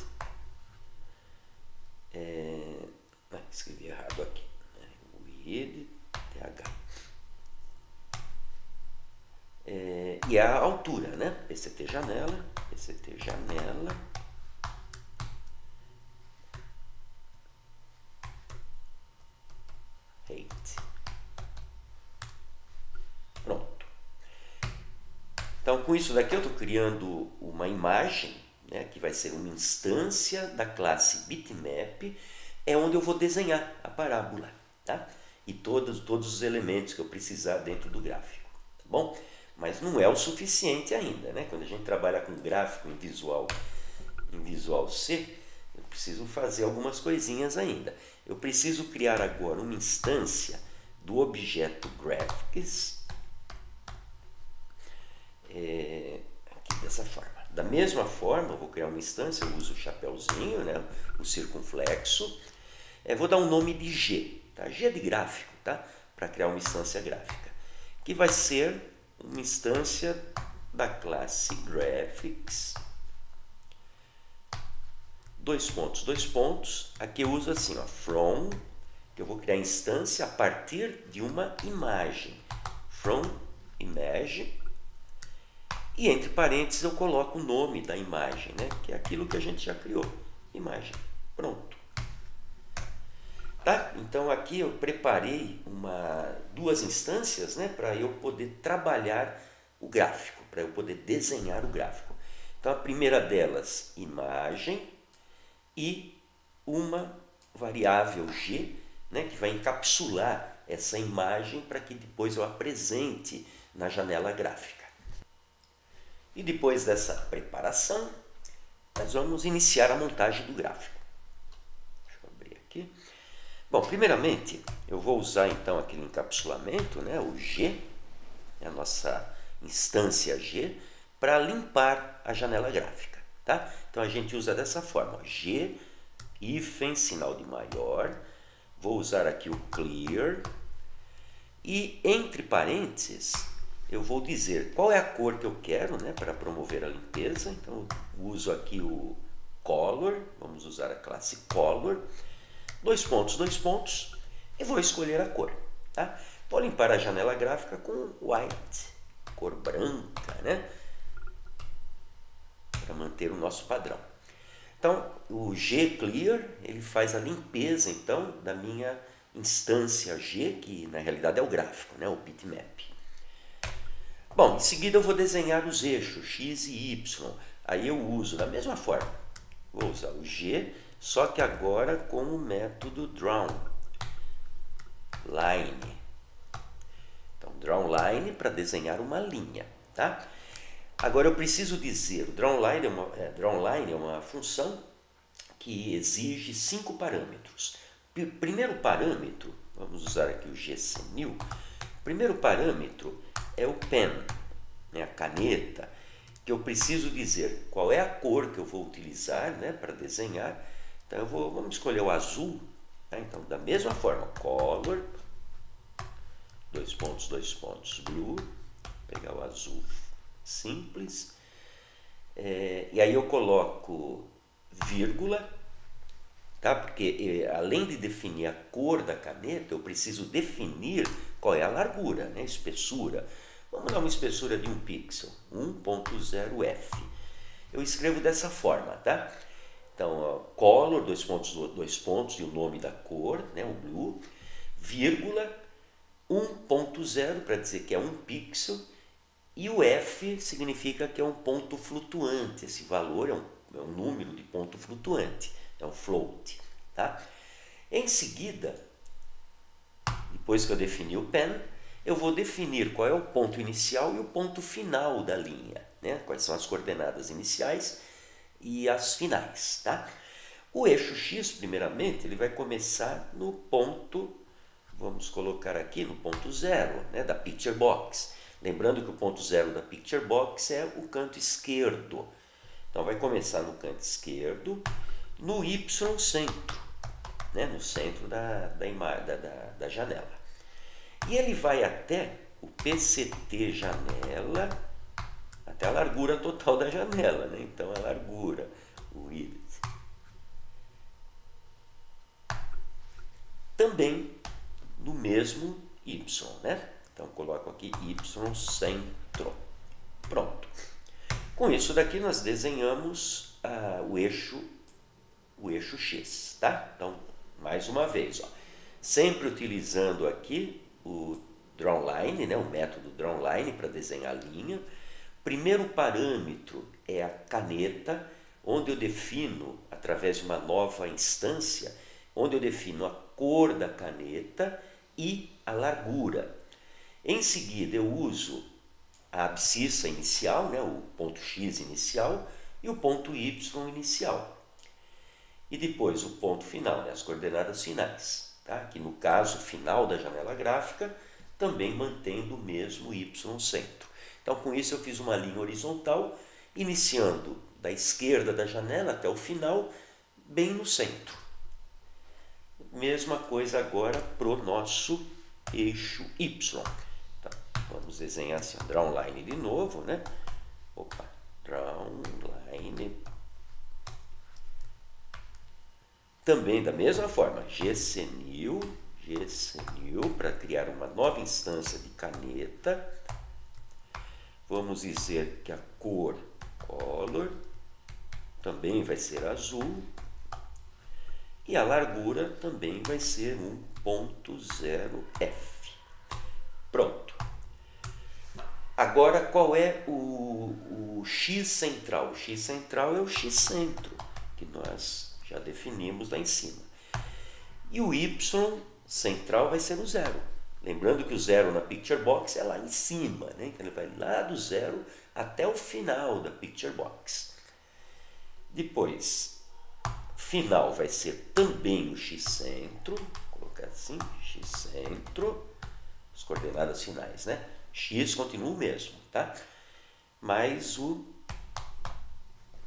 escrevi errado aqui, width, th, e a altura, né, PCT janela, height. Pronto. Então, com isso daqui eu estou criando uma imagem, né, que vai ser uma instância da classe bitmap, é onde eu vou desenhar a parábola, tá? E todos os elementos que eu precisar dentro do gráfico, tá bom? Mas não é o suficiente ainda, né? Quando a gente trabalha com gráfico em Visual C, eu preciso fazer algumas coisinhas ainda. Eu preciso criar agora uma instância do objeto graphics, aqui dessa forma. Da mesma forma, eu vou criar uma instância, eu uso o chapeuzinho, né, o circunflexo, vou dar um nome de G, tá? G de gráfico, tá? Para criar uma instância gráfica, que vai ser uma instância da classe graphics, dois pontos. Aqui eu uso assim, ó, from, que eu vou criar instância a partir de uma imagem. From image. E entre parênteses eu coloco o nome da imagem, né? Que é aquilo que a gente já criou. Imagem. Pronto. Tá? Então aqui eu preparei duas instâncias, né? Para eu poder trabalhar o gráfico, para eu poder desenhar o gráfico. Então a primeira delas, imagem, e uma variável g, né? Que vai encapsular essa imagem para que depois eu apresente na janela gráfica. E depois dessa preparação, nós vamos iniciar a montagem do gráfico. Deixa eu abrir aqui. Bom, primeiramente, eu vou usar então aquele encapsulamento, né, o G, a nossa instância G, para limpar a janela gráfica. Tá? Então a gente usa dessa forma, ó, G, hífen, sinal de maior, vou usar aqui o clear, e entre parênteses, eu vou dizer qual é a cor que eu quero, né, para promover a limpeza. Então, eu uso aqui o color, vamos usar a classe color, dois pontos, e vou escolher a cor. Tá? Vou limpar a janela gráfica com white, cor branca, né, para manter o nosso padrão. Então, o gclear, ele faz a limpeza, então, da minha instância G, que na realidade é o gráfico, né, o bitmap. Bom, em seguida eu vou desenhar os eixos X e Y. Aí eu uso da mesma forma. Vou usar o G, só que agora com o método drawLine. Então, drawLine para desenhar uma linha. Tá? Agora eu preciso dizer, o drawLine é uma função que exige 5 parâmetros. Primeiro parâmetro, vamos usar aqui o GCNew. O primeiro parâmetro é o pen, né, a caneta, que eu preciso dizer qual é a cor que eu vou utilizar, né, para desenhar. Então vamos escolher o azul. Tá? Então, da mesma forma, color, dois pontos, blue, vou pegar o azul simples, e aí eu coloco vírgula, tá? Porque além de definir a cor da caneta, eu preciso definir qual é a largura, né? Espessura. Vamos dar uma espessura de 1 pixel, 1.0f. Eu escrevo dessa forma, tá? Então, ó, color, dois pontos e o nome da cor, né? O blue, vírgula, 1.0 para dizer que é 1 pixel, e o f significa que é um ponto flutuante. Esse valor é um número de ponto flutuante, é um float, tá? Em seguida, depois que eu defini o pen, eu vou definir qual é o ponto inicial e o ponto final da linha, né? Quais são as coordenadas iniciais e as finais, tá? O eixo X, primeiramente, ele vai começar no ponto, vamos colocar aqui no ponto 0, né, da picture box. Lembrando que o ponto 0 da picture box é o canto esquerdo. Então vai começar no canto esquerdo, no Y centro, né, no centro da janela. E ele vai até o PCT janela, até a largura total da janela, né? Então a largura, o width. Também no mesmo Y, né? Então coloco aqui Y centro. Pronto. Com isso daqui nós desenhamos o eixo X, tá? Então, mais uma vez, ó, sempre utilizando aqui o drawLine, né? O método drawLine para desenhar a linha. Primeiro parâmetro é a caneta, onde eu defino, através de uma nova instância, onde eu defino a cor da caneta e a largura. Em seguida, eu uso a abscissa inicial, né, o ponto X inicial, e o ponto Y inicial. E depois o ponto final, né, as coordenadas finais. Tá? Que no caso final da janela gráfica, também mantendo o mesmo Y centro. Então, com isso, eu fiz uma linha horizontal, iniciando da esquerda da janela até o final, bem no centro. Mesma coisa agora para o nosso eixo Y. Então, vamos desenhar assim, drawLine de novo, né? Opa, drawLine. Também da mesma forma, gcnil para criar uma nova instância de caneta. Vamos dizer que a cor color também vai ser azul e a largura também vai ser 1.0f. Pronto. Agora, qual é o x central? O x central é o x centro, que nós já definimos lá em cima. E o y central vai ser o zero. Lembrando que o zero na Picture Box é lá em cima, né? Então ele vai lá do zero até o final da Picture Box. Depois, final vai ser também o x-centro, vou colocar assim, x-centro, as coordenadas finais, né? X continua o mesmo, tá? Mas o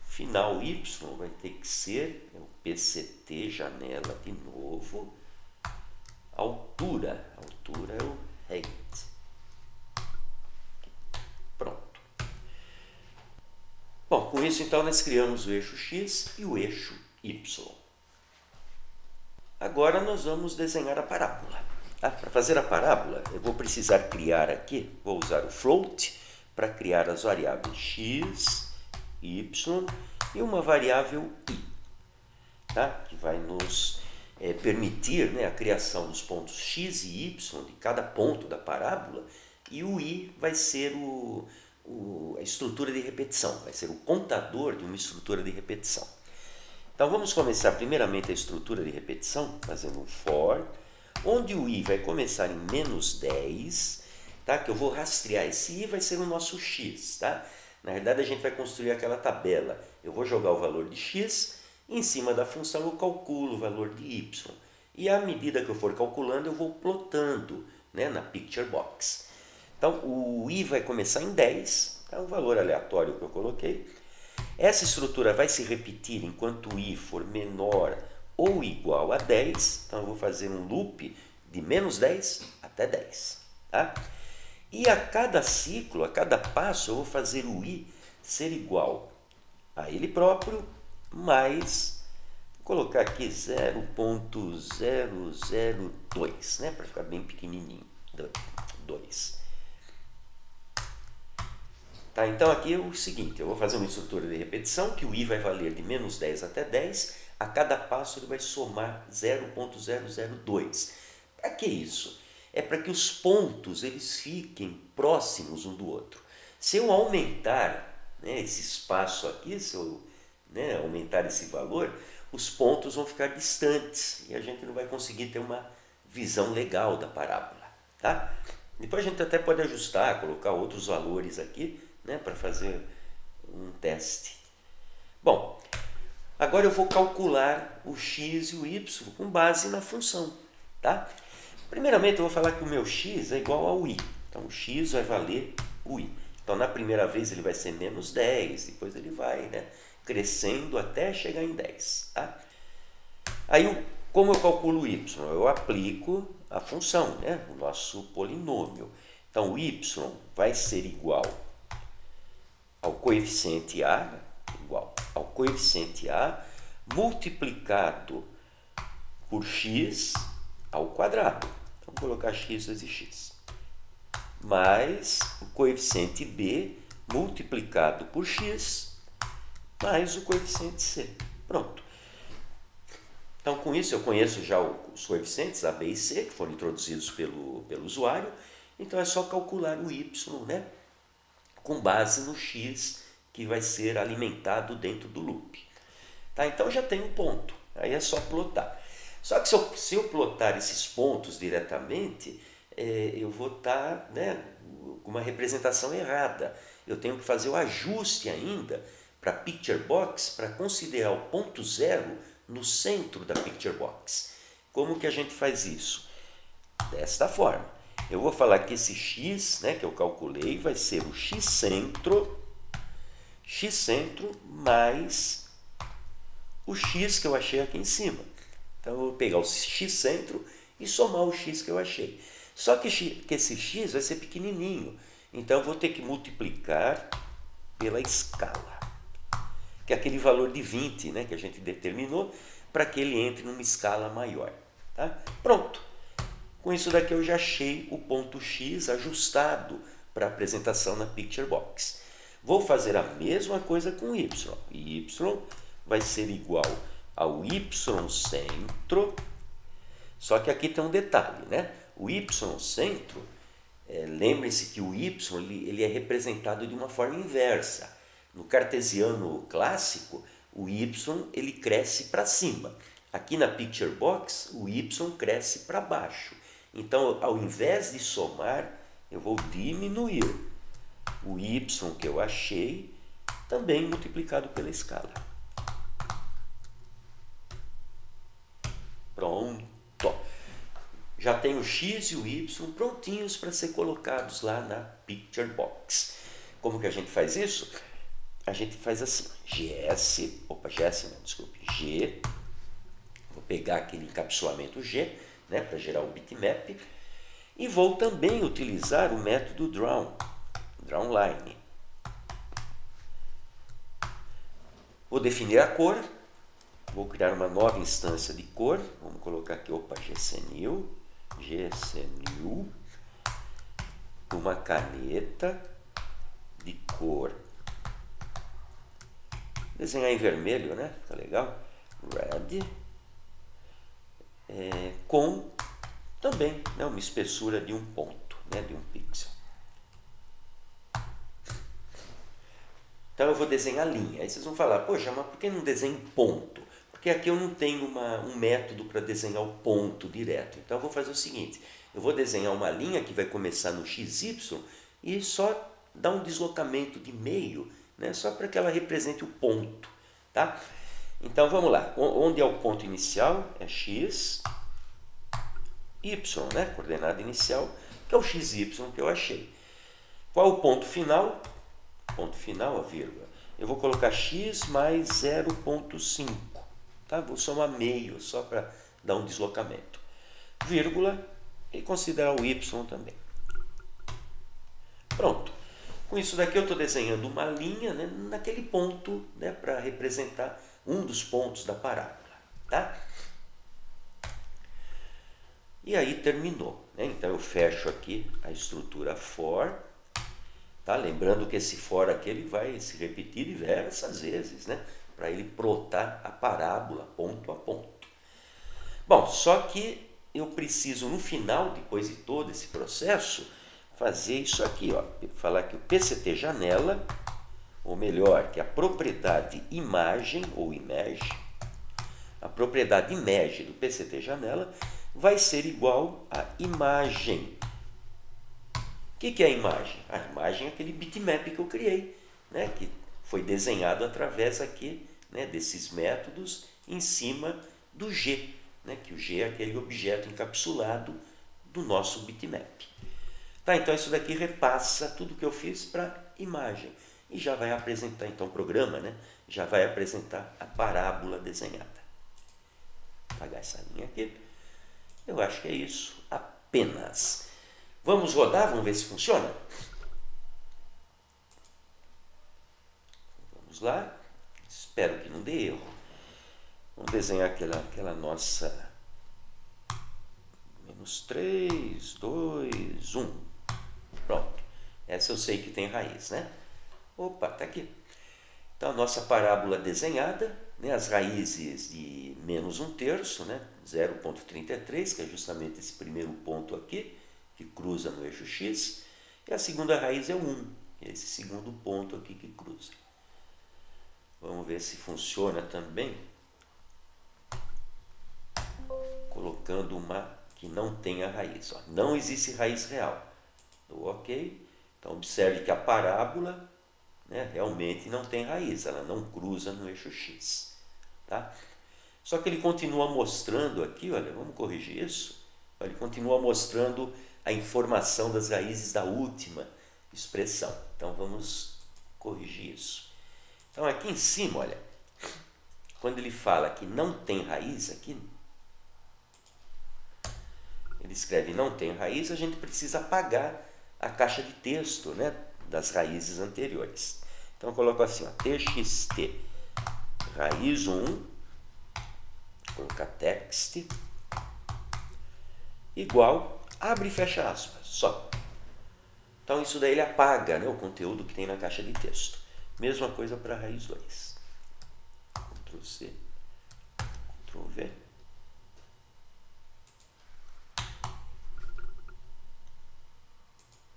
final y vai ter que ser o PCT, janela de novo, altura é o height. Pronto. Bom, com isso então nós criamos o eixo x e o eixo y. Agora nós vamos desenhar a parábola. Para fazer a parábola, eu vou precisar criar aqui, vou usar o float para criar as variáveis x, y e uma variável i, tá? Que vai nos permitir, né, a criação dos pontos x e y de cada ponto da parábola, e o i vai ser a estrutura de repetição, vai ser o contador de uma estrutura de repetição. Então vamos começar primeiramente a estrutura de repetição, fazendo um for, onde o i vai começar em menos 10, tá? Que eu vou rastrear. Esse i vai ser o nosso x, tá? Na verdade, a gente vai construir aquela tabela. Eu vou jogar o valor de x, e em cima da função eu calculo o valor de y. E à medida que eu for calculando, eu vou plotando, né, na Picture Box. Então, o i vai começar em 10, é um valor aleatório que eu coloquei. Essa estrutura vai se repetir enquanto o i for menor ou igual a 10. Então, eu vou fazer um loop de menos 10 até 10. Tá? E a cada ciclo, a cada passo, eu vou fazer o i ser igual a ele próprio, mais, vou colocar aqui 0.002, né? Para ficar bem pequenininho, 2. Tá, então aqui é o seguinte, eu vou fazer uma estrutura de repetição que o i vai valer de menos 10 até 10, a cada passo ele vai somar 0.002. Para que isso? É para que os pontos eles fiquem próximos um do outro. Se eu aumentar, né, esse espaço aqui, se eu, né, aumentar esse valor, os pontos vão ficar distantes e a gente não vai conseguir ter uma visão legal da parábola. Tá? Depois a gente até pode ajustar, colocar outros valores aqui, né, para fazer um teste. Bom, agora eu vou calcular o x e o y com base na função. Tá? Primeiramente eu vou falar que o meu x é igual ao i. Então o x vai valer o i. Então na primeira vez ele vai ser menos 10, depois ele vai, né, crescendo até chegar em 10. Tá? Aí como eu calculo o y? Eu aplico a função, né, o nosso polinômio. Então o y vai ser igual ao coeficiente a, multiplicado por x ao quadrado. Então, vou colocar x vezes x. Mais o coeficiente b multiplicado por x, mais o coeficiente c. Pronto. Então, com isso, eu conheço já os coeficientes a, b e c, que foram introduzidos pelo usuário. Então, é só calcular o y, né, com base no x que vai ser alimentado dentro do loop. Tá? Então, já tem um ponto. Aí é só plotar. Só que se eu plotar esses pontos diretamente, eu vou estar, né, com uma representação errada. Eu tenho que fazer o ajuste ainda para a Picture Box para considerar o ponto zero no centro da Picture Box. Como que a gente faz isso? Desta forma. Eu vou falar que esse x, né, que eu calculei vai ser o x-centro mais o x que eu achei aqui em cima. Então, eu vou pegar o x-centro e somar o x que eu achei. Só que esse x vai ser pequenininho. Então, eu vou ter que multiplicar pela escala. Que é aquele valor de 20, né, que a gente determinou. para que ele entre numa escala maior. Tá? Pronto. Com isso daqui eu já achei o ponto X ajustado para a apresentação na Picture Box. Vou fazer a mesma coisa com Y. Y vai ser igual ao Y centro, só que aqui tem um detalhe, né? O Y centro, lembre-se que o Y ele é representado de uma forma inversa. No cartesiano clássico, o Y ele cresce para cima. Aqui na Picture Box, o Y cresce para baixo. Então, ao invés de somar, eu vou diminuir o Y que eu achei, também multiplicado pela escala. Pronto. Já tenho o X e o Y prontinhos para ser colocados lá na Picture Box. Como que a gente faz isso? A gente faz assim, G, vou pegar aquele encapsulamento G, né, para gerar o bitmap, e vou também utilizar o método drawLine. Vou definir a cor, vou criar uma nova instância de cor, vamos colocar aqui, GCNew, uma caneta de cor, desenhar em vermelho, né? Fica legal. Red, com também, né, uma espessura de 1 ponto, né, de 1 pixel. Então eu vou desenhar linha. Aí vocês vão falar, poxa, mas por que não desenho ponto? Porque aqui eu não tenho um método para desenhar o ponto direto. Então eu vou fazer o seguinte, eu vou desenhar uma linha que vai começar no XY e só dar um deslocamento de meio, né, só para que ela represente o ponto. Tá? Então vamos lá, onde é o ponto inicial? É X, Y, né, coordenada inicial, que é o XY que eu achei. Qual o ponto final? Ponto final, a vírgula. Eu vou colocar X mais 0,5. Tá? Vou somar meio, só para dar um deslocamento. Vírgula, e considerar o Y também. Pronto. Com isso daqui eu estou desenhando uma linha, né, naquele ponto, né, para representar um dos pontos da parábola. Tá? E aí terminou. Né? Então eu fecho aqui a estrutura for. Tá? Lembrando que esse for aqui ele vai se repetir diversas vezes, né? Para ele plotar a parábola ponto a ponto. Bom, só que eu preciso no final, depois de todo esse processo, fazer isso aqui, ó, falar que o PCT janela, ou melhor, que a propriedade imagem ou image, a propriedade image do PCT janela vai ser igual a imagem. O que é a imagem? A imagem é aquele bitmap que eu criei, né, que foi desenhado através aqui, né, desses métodos em cima do G, né, que o G é aquele objeto encapsulado do nosso bitmap. Tá, então isso daqui repassa tudo que eu fiz para imagem e já vai apresentar então o programa, né, já vai apresentar a parábola desenhada. Vou apagar essa linha aqui. Eu acho que é isso apenas. Vamos rodar, vamos ver se funciona? Vamos lá. Espero que não dê erro. Vamos desenhar aquela nossa -3, 2, 1. Pronto. Essa eu sei que tem raiz, né? Opa, tá aqui. Então a nossa parábola desenhada, né, as raízes de -1/3, né, 0,33, que é justamente esse primeiro ponto aqui, que cruza no eixo X, e a segunda raiz é 1, esse segundo ponto aqui que cruza. Vamos ver se funciona também, colocando uma que não tenha raiz. Ó, não existe raiz real. Dou OK. Então observe que a parábola, né, realmente não tem raiz, ela não cruza no eixo X. Tá? Só que ele continua mostrando aqui, olha, vamos corrigir isso. Ele continua mostrando a informação das raízes da última expressão. Então vamos corrigir isso. Então aqui em cima, olha, quando ele fala que não tem raiz aqui, ele escreve não tem raiz, a gente precisa apagar a caixa de texto, né, das raízes anteriores. Então eu coloco assim, ó, txt raiz 1 colocar text igual, abre e fecha aspas, só. Então isso daí ele apaga, né, o conteúdo que tem na caixa de texto. Mesma coisa para a raiz 2. Ctrl C, Ctrl V.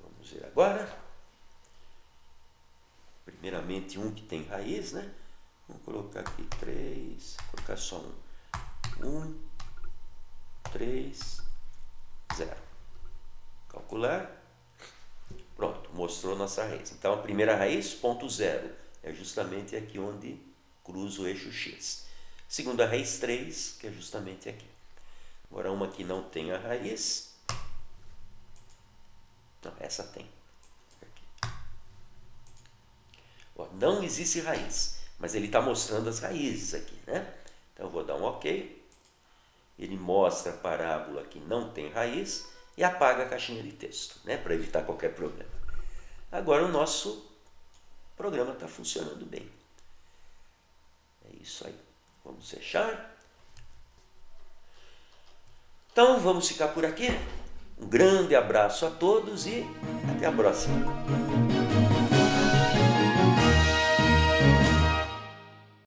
Vamos ver agora. Primeiramente um que tem raiz, né? Vamos colocar aqui 3, colocar só um. 1, 3, 0. Calcular. Pronto, mostrou nossa raiz. Então, a primeira raiz, ponto 0, é justamente aqui onde cruza o eixo X. Segunda raiz, 3, que é justamente aqui. Agora, uma que não tem a raiz. Não, essa tem. Aqui. Ó, não existe raiz, mas ele está mostrando as raízes aqui, né? Então, eu vou dar um OK. Ele mostra a parábola que não tem raiz e apaga a caixinha de texto, né, para evitar qualquer problema. Agora o nosso programa está funcionando bem. É isso aí. Vamos fechar. Então vamos ficar por aqui. Um grande abraço a todos e até a próxima.